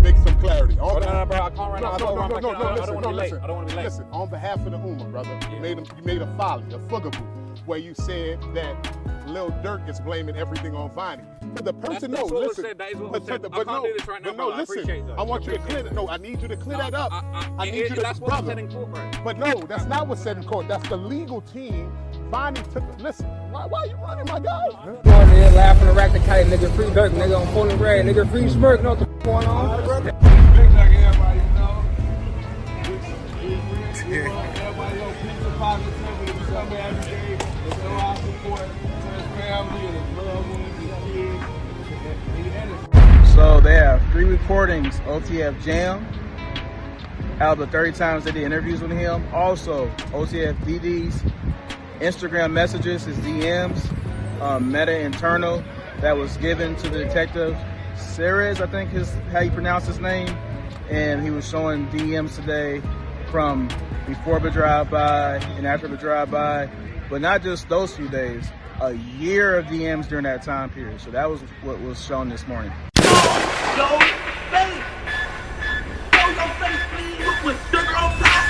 make some clarity. No, bro, I can't right now. I don't want to be late. I don't want to be late. Listen, on behalf of the Ummah, brother, you made a folly, a fugaboo, where you said that Lil Durk is blaming everything on Vonnie. But the person, that's no, listen. That is what was said. But I can't do this right now, no, listen. I want you to clear that. No, I need you to clear that up. I need you to, that's what was said in court, bro. But no, that's not what's said in court. That's the legal team. Vonnie took. Listen, why are you running, my guy? Going there laughing and rack the kite, nigga, free Durk, nigga, on Pulling Red, nigga, free Smirk, know what the f going on? Big like everybody, you know. Everybody on pizza positivity, we come here every day to show our support to his family and his loved ones, his kids. So they have 3 recordings, OTF Jam, out of the 30 times they did interviews with him. Also, OTF DD's Instagram messages, his DMs, Meta internal that was given to the detective Ceres, I think is how you pronounce his name. And he was showing DMs today from before the drive-by and after the drive-by. But not just those few days, a year of DMs during that time period. So that was what was shown this morning. Your face. Show your face, please, with sugar on top.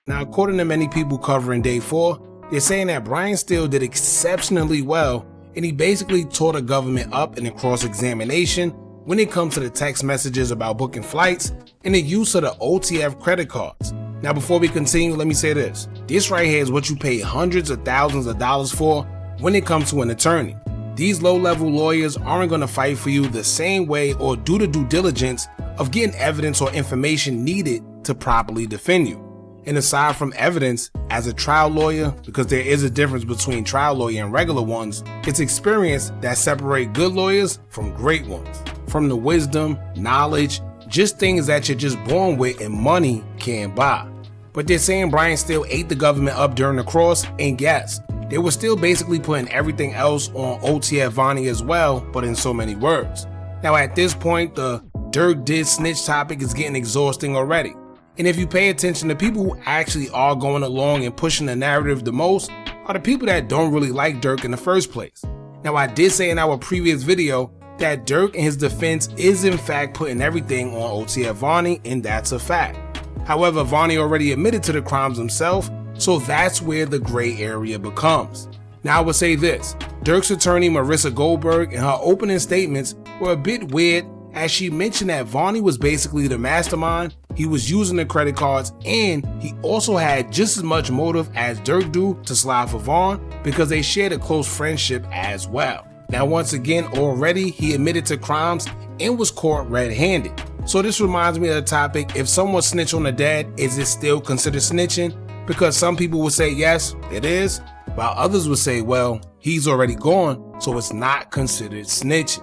Now, according to many people covering day 4, they're saying that Brian Steele did exceptionally well, and he basically tore the government up in a cross-examination when it comes to the text messages about booking flights and the use of the OTF credit cards. Now, before we continue, let me say this. This right here is what you pay hundreds of thousands of dollars for when it comes to an attorney. These low-level lawyers aren't going to fight for you the same way or do the due diligence of getting evidence or information needed to properly defend you. And aside from evidence, as a trial lawyer, because there is a difference between trial lawyer and regular ones, it's experience that separate good lawyers from great ones. From the wisdom, knowledge, just things that you're just born with and money can't buy. But they're saying Brian Steele ate the government up during the cross, and guess, they were still basically putting everything else on OTF Vonnie as well, but in so many words. Now at this point, the Durk did snitch topic is getting exhausting already. And if you pay attention, the people who actually are going along and pushing the narrative the most are the people that don't really like Durk in the first place. Now, I did say in our previous video that Durk and his defense is in fact putting everything on OTF Vonnie, and that's a fact. However, Vonnie already admitted to the crimes himself, so that's where the gray area becomes. Now, I would say this, Durk's attorney Marissa Goldberg and her opening statements were a bit weird, as she mentioned that Vonnie was basically the mastermind, he was using the credit cards, and he also had just as much motive as Durk do to slide for Vaughn because they shared a close friendship as well. Now once again, already he admitted to crimes and was caught red-handed. So this reminds me of the topic, if someone snitch on the dead, is it still considered snitching? Because some people will say yes, it is, while others will say, well, he's already gone, so it's not considered snitching.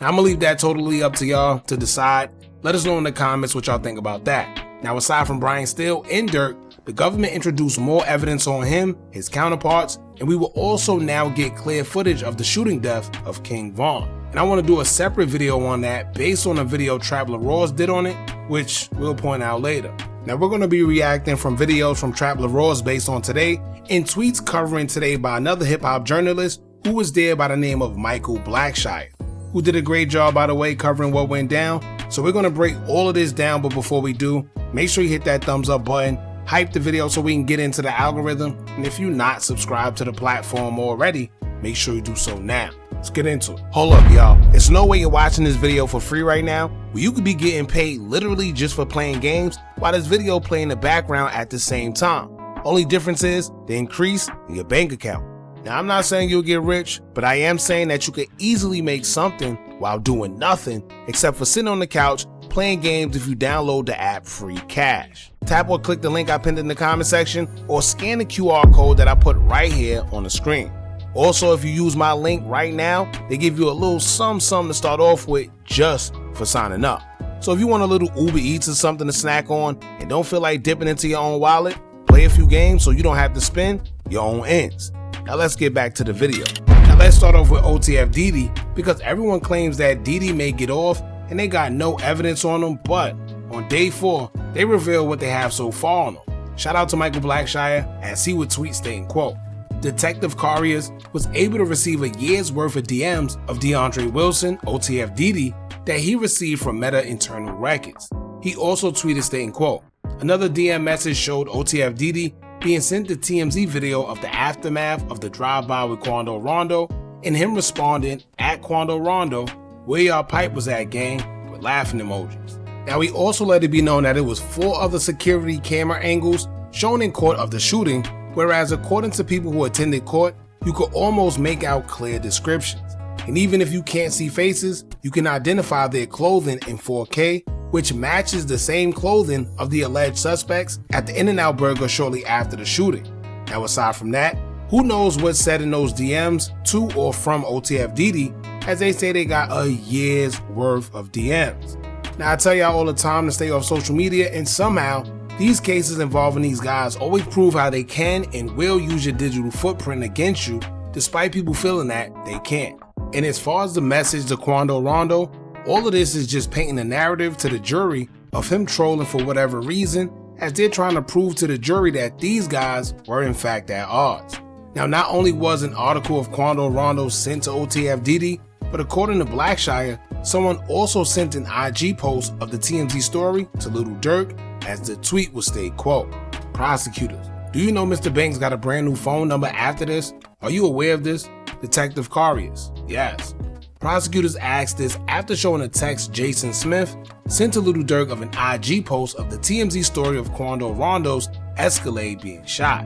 Now, I'm gonna leave that totally up to y'all to decide. Let us know in the comments what y'all think about that. Now, aside from Brian Steele and Durk, the government introduced more evidence on him, his counterparts, and we will also now get clear footage of the shooting death of King Von. And I want to do a separate video on that based on a video Trap Ross did on it, which we'll point out later. Now, we're going to be reacting from videos from Trap Ross based on today and tweets covering today by another hip-hop journalist who was there by the name of Michael Blackshire, who did a great job, by the way, covering what went down. So we're going to break all of this down, but before we do, make sure you hit that thumbs up button, hype the video so we can get into the algorithm, and if you're not subscribed to the platform already, make sure you do so now. Let's get into it. Hold up, y'all. There's no way you're watching this video for free right now, where you could be getting paid literally just for playing games while this video play in the background at the same time. Only difference is the increase in your bank account. Now, I'm not saying you'll get rich, but I am saying that you could easily make something while doing nothing except for sitting on the couch playing games if you download the app Free Cash. Tap or click the link I pinned in the comment section or scan the QR code that I put right here on the screen. Also, if you use my link right now, they give you a little something to start off with just for signing up. So if you want a little Uber Eats or something to snack on and don't feel like dipping into your own wallet, play a few games so you don't have to spend your own ends. Now let's get back to the video. Now let's start off with OTF Didi, because everyone claims that Didi may get off and they got no evidence on him, but on day 4, they reveal what they have so far on him. shout out to Michael Blackshire, as he would tweet stating, quote, Detective Carius was able to receive a year's worth of DMs of DeAndre Wilson, OTF Didi, that he received from Meta internal records. He also tweeted stating, quote, another DM message showed OTF Didi being sent the TMZ video of the aftermath of the drive-by with Quando Rondo, and him responding at Quando Rondo, where y'all pipe was at, gang, with laughing emojis. Now he also let it be known that it was 4 other security camera angles shown in court of the shooting, whereas according to people who attended court, you could almost make out clear descriptions. And even if you can't see faces, you can identify their clothing in 4K, which matches the same clothing of the alleged suspects at the In-N-Out Burger shortly after the shooting. Now aside from that, who knows what's said in those DMs to or from OTF Didi, as they say they got a year's worth of DMs. Now I tell y'all all the time to stay off social media, and somehow these cases involving these guys always prove how they can and will use your digital footprint against you, despite people feeling that they can't. And as far as the message to Quando Rondo, all of this is just painting a narrative to the jury of him trolling for whatever reason, as they're trying to prove to the jury that these guys were in fact at odds. Now not only was an article of Quando Rondo sent to OTF Didi, but according to Blackshire, someone also sent an IG post of the TMZ story to Lil Durk, as the tweet would state, quote, prosecutors, do you know Mr. Banks got a brand new phone number after this? Are you aware of this? Detective Carius, yes. Prosecutors asked this after showing a text Jason Smith sent to Lil Durk of an IG post of the TMZ story of Quando Rondo's Escalade being shot.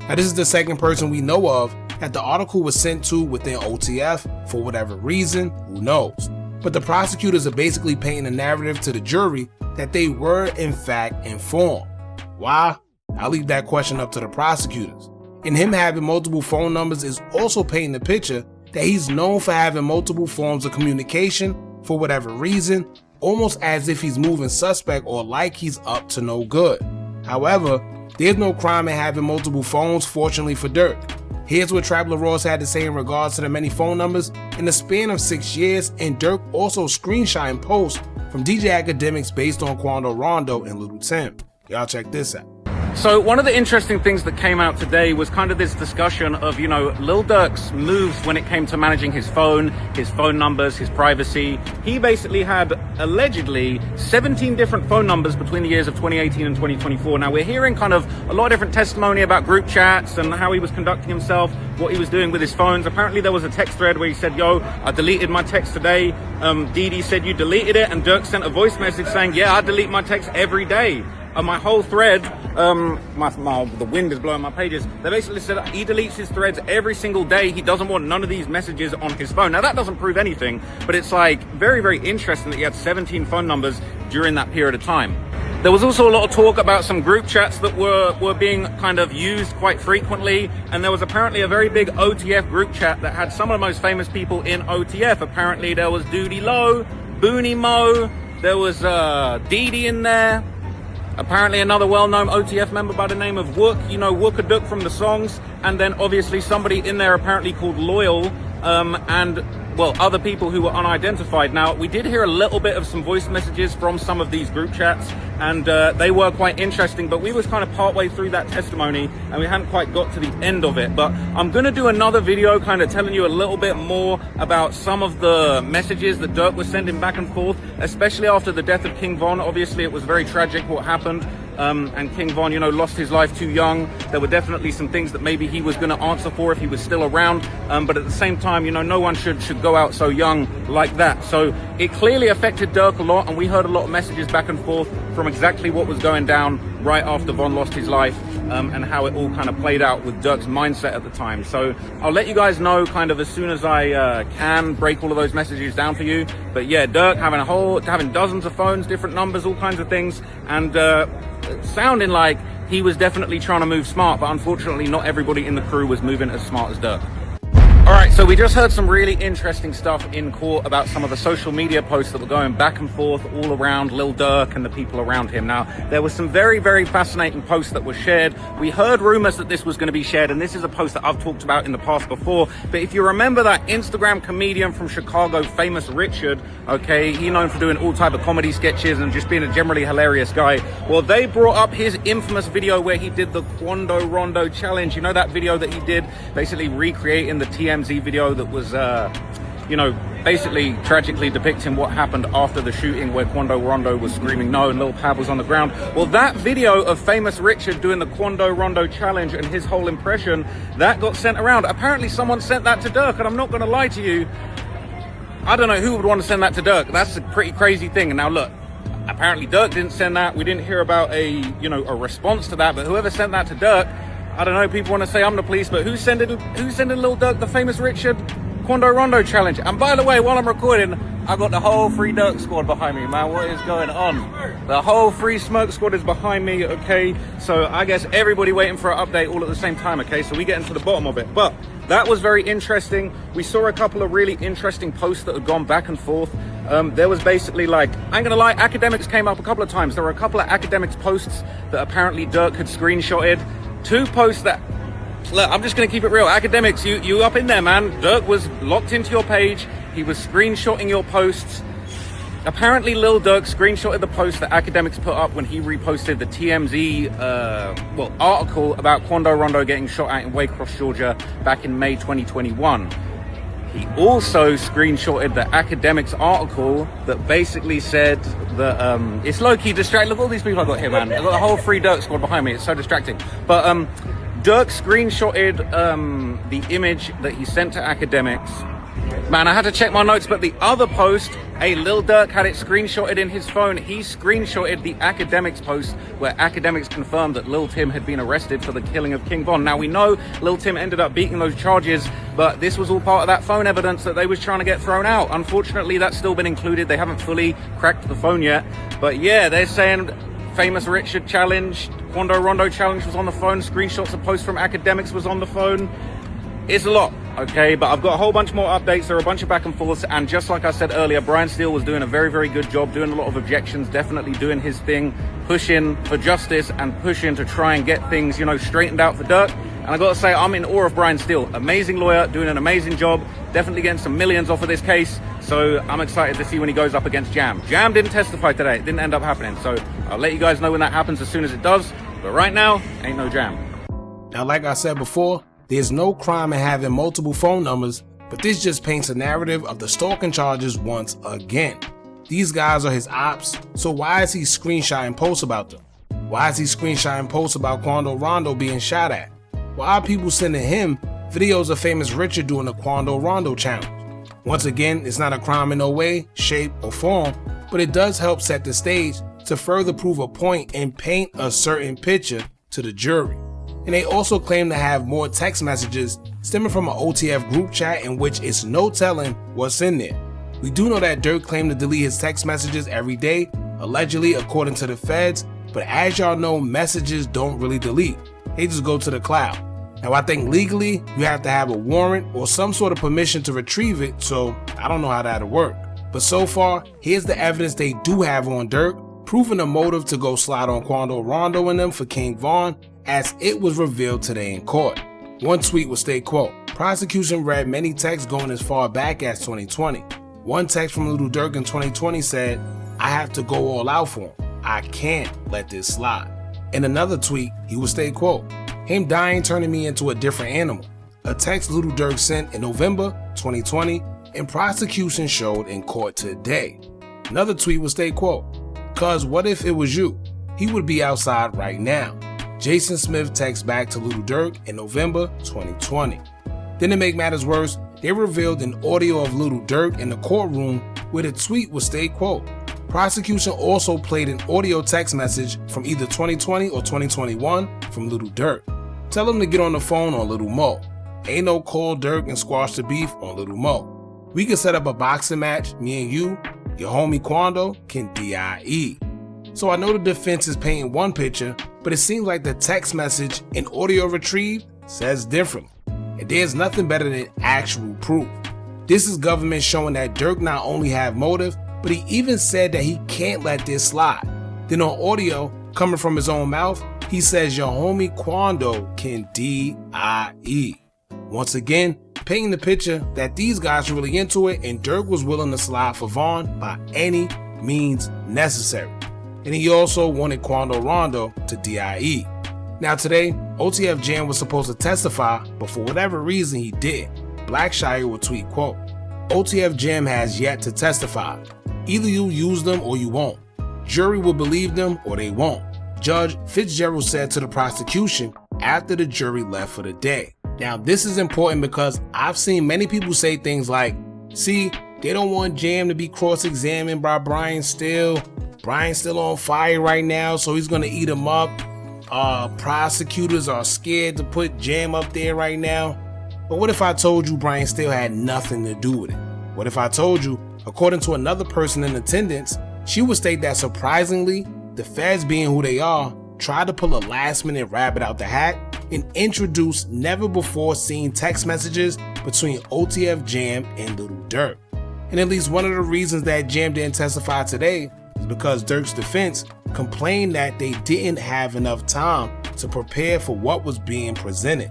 Now this is the second person we know of that the article was sent to within OTF for whatever reason, who knows. But the prosecutors are basically painting a narrative to the jury that they were in fact informed. Why? I'll leave that question up to the prosecutors. And him having multiple phone numbers is also painting the picture that he's known for having multiple forms of communication for whatever reason, almost as if he's moving suspect or like he's up to no good. However, there's no crime in having multiple phones, fortunately for Durk. Here's what Traveler Ross had to say in regards to the many phone numbers in the span of 6 years, and Durk also screenshotting posts from DJ Academics based on Quando Rondo and Little Tim. Y'all check this out. So one of the interesting things that came out today was kind of this discussion of, you know, Lil Durk's moves when it came to managing his phone numbers, his privacy. He basically had allegedly 17 different phone numbers between the years of 2018 and 2024. Now we're hearing kind of a lot of different testimony about group chats and how he was conducting himself, what he was doing with his phones. Apparently there was a text thread where he said, yo, I deleted my text today. Didi said you deleted it, and Durk sent a voice message saying, yeah, I delete my text every day. My whole thread, the wind is blowing my pages. They basically said he deletes his threads every single day. He doesn't want none of these messages on his phone. Now that doesn't prove anything, but it's like very, very interesting that he had 17 phone numbers during that period of time. There was also a lot of talk about some group chats that were being kind of used quite frequently, and there was apparently a very big OTF group chat that had some of the most famous people in OTF. Apparently there was Doody Low, Booney Mo, there was Didi in there. Apparently another well-known OTF member by the name of Wook, you know, Hookah Anonymous from the songs, and then obviously somebody in there apparently called Loyal, and well, other people who were unidentified. Now, we did hear a little bit of some voice messages from some of these group chats, and they were quite interesting, but we was kind of partway through that testimony, and we hadn't quite got to the end of it. But I'm gonna do another video kind of telling you a little bit more about some of the messages that Durk was sending back and forth, especially after the death of King Von. Obviously, it was very tragic what happened. And King Von, you know, lost his life too young. There were definitely some things that maybe he was going to answer for if he was still around. But at the same time, you know, no one should go out so young like that. So it clearly affected Durk a lot, and we heard a lot of messages back and forth from exactly what was going down right after Von lost his life, and how it all kind of played out with Durk's mindset at the time. So I'll let you guys know kind of as soon as I can break all of those messages down for you. But yeah, Durk having dozens of phones, different numbers, all kinds of things, and sounding like he was definitely trying to move smart, but unfortunately not everybody in the crew was moving as smart as Durk. All right. right, so we just heard some really interesting stuff in court about some of the social media posts that were going back and forth all around Lil Durk and the people around him. Now, there were some very, very fascinating posts that were shared. We heard rumors that this was going to be shared, and this is a post that I've talked about in the past before. But if you remember that Instagram comedian from Chicago, Famous Richard, okay, he known for doing all type of comedy sketches and just being a generally hilarious guy. Well, they brought up his infamous video where he did the Quando Rondo challenge. You know that video that he did, basically recreating the TMZ video that was, basically tragically depicting what happened after the shooting where Quando Rondo was screaming no and Lil Pab was on the ground. Well, that video of Famous Richard doing the Quando Rondo challenge and his whole impression, that got sent around. Apparently someone sent that to Durk, and I'm not going to lie to you, I don't know who would want to send that to Durk. That's a pretty crazy thing. And now look, apparently Durk didn't send that. We didn't hear about a response to that, but whoever sent that to Durk, I don't know, people want to say I'm the police, but who's sending Lil Durk the Famous Richard Quando Rondo challenge? And by the way, while I'm recording, I got the whole Free Durk squad behind me, man. What is going on? The whole Free Smoke squad is behind me, okay? So I guess everybody waiting for an update all at the same time, okay? So we get into the bottom of it. But that was very interesting. We saw a couple of really interesting posts that had gone back and forth. There was basically like, I ain't gonna lie, academics came up a couple of times. There were a couple of academics posts that apparently Durk had screenshotted. Two posts that, look, I'm just gonna keep it real. Academics, you up in there, man. Durk was locked into your page. He was screenshotting your posts. Apparently Lil Durk screenshotted the post that academics put up when he reposted the TMZ article about Quando Rondo getting shot at in Waycross, Georgia back in May 2021. He also screenshotted the academics article that basically said that it's low-key distracting. Look at all these people I got here, man. I got the whole Free Durk squad behind me. It's so distracting. But Durk screenshotted the image that he sent to academics. Man, I had to check my notes, but the other post, Lil Durk had it screenshotted in his phone. He screenshotted the academics post where academics confirmed that Lil Tim had been arrested for the killing of King Von. Now we know Lil Tim ended up beating those charges, but this was all part of that phone evidence that they was trying to get thrown out. Unfortunately, that's still been included. They haven't fully cracked the phone yet. But yeah, they're saying Famous Richard challenge, Quando Rondo challenge was on the phone, screenshots of posts from academics was on the phone. It's a lot, okay, but I've got a whole bunch more updates. There are a bunch of back and forths, and just like I said earlier, Brian Steele was doing a very, very good job, doing a lot of objections, definitely doing his thing, pushing for justice and pushing to try and get things, straightened out for Durk. And I gotta say, I'm in awe of Brian Steele. Amazing lawyer, doing an amazing job, definitely getting some millions off of this case. So I'm excited to see when he goes up against Jam. Jam didn't testify today, it didn't end up happening. So I'll let you guys know when that happens as soon as it does. But right now, ain't no Jam. Now, like I said before, there's no crime in having multiple phone numbers, but this just paints a narrative of the stalking charges once again. These guys are his ops, so why is he screenshotting posts about them? Why is he screenshotting posts about Quando Rondo being shot at? Why are people sending him videos of Famous Richard doing the Quando Rondo challenge? Once again, it's not a crime in no way, shape, or form, but it does help set the stage to further prove a point and paint a certain picture to the jury. And they also claim to have more text messages stemming from an OTF group chat in which it's no telling what's in there. We do know that Durk claimed to delete his text messages every day, allegedly according to the feds, but as y'all know, messages don't really delete. They just go to the cloud. Now I think legally you have to have a warrant or some sort of permission to retrieve it, so I don't know how that'll work. But so far, here's the evidence they do have on Durk, proving a motive to go slide on Quando Rondo and them for King Von, as it was revealed today in court. One tweet will state, quote, "Prosecution read many texts going as far back as 2020. One text from Lil Durk in 2020 said, 'I have to go all out for him. I can't let this slide.' In another tweet, he will state, quote, 'Him dying turning me into a different animal.' A text Lil Durk sent in November 2020 and prosecution showed in court today. Another tweet will state, quote, 'Cause what if it was you? He would be outside right now.' Jason Smith texts back to Lil Durk in November 2020. Then to make matters worse, they revealed an audio of Lil Durk in the courtroom where the tweet would state, quote, 'Prosecution also played an audio text message from either 2020 or 2021 from Lil Durk. Tell him to get on the phone on Lil Mo. Ain't no call Durk and squash the beef on Lil Mo. We can set up a boxing match, me and you, your homie Quando can DIE.' So I know the defense is painting one picture, but it seems like the text message and audio retrieved says differently. and there's nothing better than actual proof. This is government showing that Durk not only had motive, but he even said that he can't let this slide. Then on audio, coming from his own mouth, he says your homie Quando can D.I.E. Once again, painting the picture that these guys are really into it and Durk was willing to slide for Vaughn by any means necessary. And he also wanted Quando Rondo to D.I.E. Now today, OTF Jam was supposed to testify, but for whatever reason he didn't. Blackshire will tweet, quote, OTF Jam has yet to testify. Either you use them or you won't. Jury will believe them or they won't. Judge Fitzgerald said to the prosecution after the jury left for the day. Now this is important because I've seen many people say things like, see, they don't want Jam to be cross-examined by Brian Still. Brian's still on fire right now, so he's gonna eat him up. Prosecutors are scared to put Jam up there right now. But what if I told you Brian Still had nothing to do with it? What if I told you, according to another person in attendance, she would state that surprisingly, the feds being who they are, tried to pull a last-minute rabbit out the hat and introduce never-before-seen text messages between OTF Jam and Lil Durk. And at least one of the reasons that Jam didn't testify today is because Durk's defense complained that they didn't have enough time to prepare for what was being presented.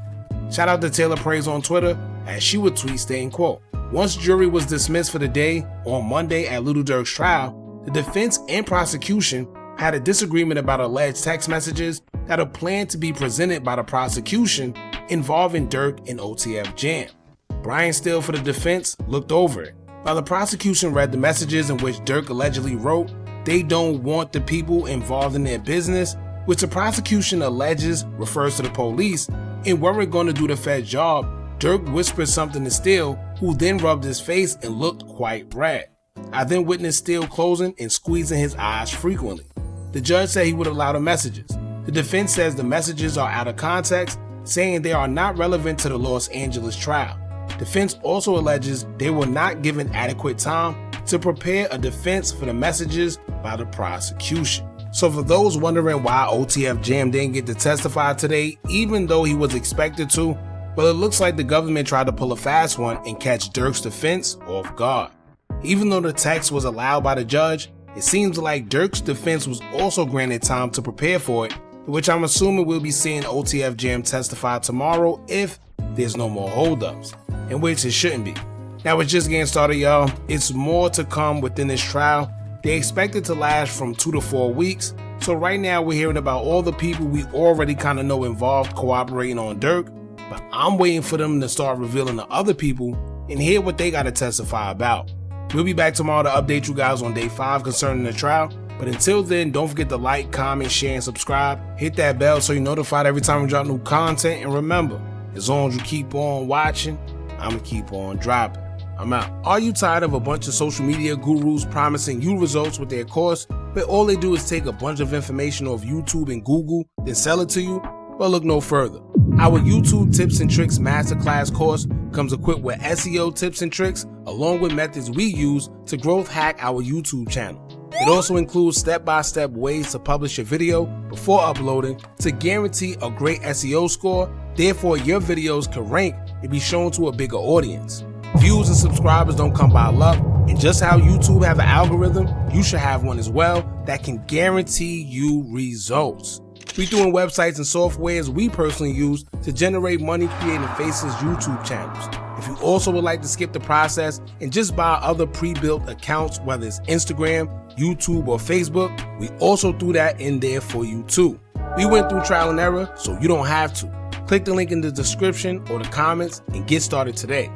Shout out to Taylor Praise on Twitter, as she would tweet stating, quote, once jury was dismissed for the day on Monday at Lil Durk's trial, the defense and prosecution had a disagreement about alleged text messages that are planned to be presented by the prosecution involving Durk and OTF Jam. Brian Still for the defense looked over it. While the prosecution read the messages in which Durk allegedly wrote, they don't want the people involved in their business, which the prosecution alleges refers to the police, and weren't going to do the Fed's job, Durk whispered something to Still, who then rubbed his face and looked quite red. I then witnessed Still closing and squeezing his eyes frequently. The judge said he would allow the messages. The defense says the messages are out of context, saying they are not relevant to the Los Angeles trial. Defense also alleges they were not given adequate time to prepare a defense for the messages by the prosecution. So for those wondering why OTF Jam didn't get to testify today, even though he was expected to, well, it looks like the government tried to pull a fast one and catch Durk's defense off guard. Even though the text was allowed by the judge, it seems like Durk's defense was also granted time to prepare for it, which I'm assuming we'll be seeing OTF Jam testify tomorrow if there's no more holdups, in which it shouldn't be. Now it's just getting started, y'all. It's more to come within this trial. They expect it to last from 2 to 4 weeks. So right now we're hearing about all the people we already kind of know involved cooperating on Durk, but I'm waiting for them to start revealing the other people and hear what they got to testify about. We'll be back tomorrow to update you guys on day 5 concerning the trial. But until then, don't forget to like, comment, share, and subscribe. Hit that bell so you're notified every time we drop new content. And remember, as long as you keep on watching, I'm going to keep on dropping. I'm out. Are you tired of a bunch of social media gurus promising you results with their course, but all they do is take a bunch of information off YouTube and Google, then sell it to you? Well, look no further. Our YouTube Tips and Tricks Masterclass course comes equipped with SEO tips and tricks, along with methods we use to growth hack our YouTube channel. It also includes step-by-step ways to publish your video before uploading to guarantee a great SEO score, therefore your videos can rank and be shown to a bigger audience. Views and subscribers don't come by luck, and just how YouTube have an algorithm, you should have one as well that can guarantee you results. We're doing websites and softwares we personally use to generate money creating Faces YouTube channels. If you also would like to skip the process and just buy other pre-built accounts, whether it's Instagram, YouTube, or Facebook, we also threw that in there for you too. We went through trial and error, so you don't have to. Click the link in the description or the comments and get started today.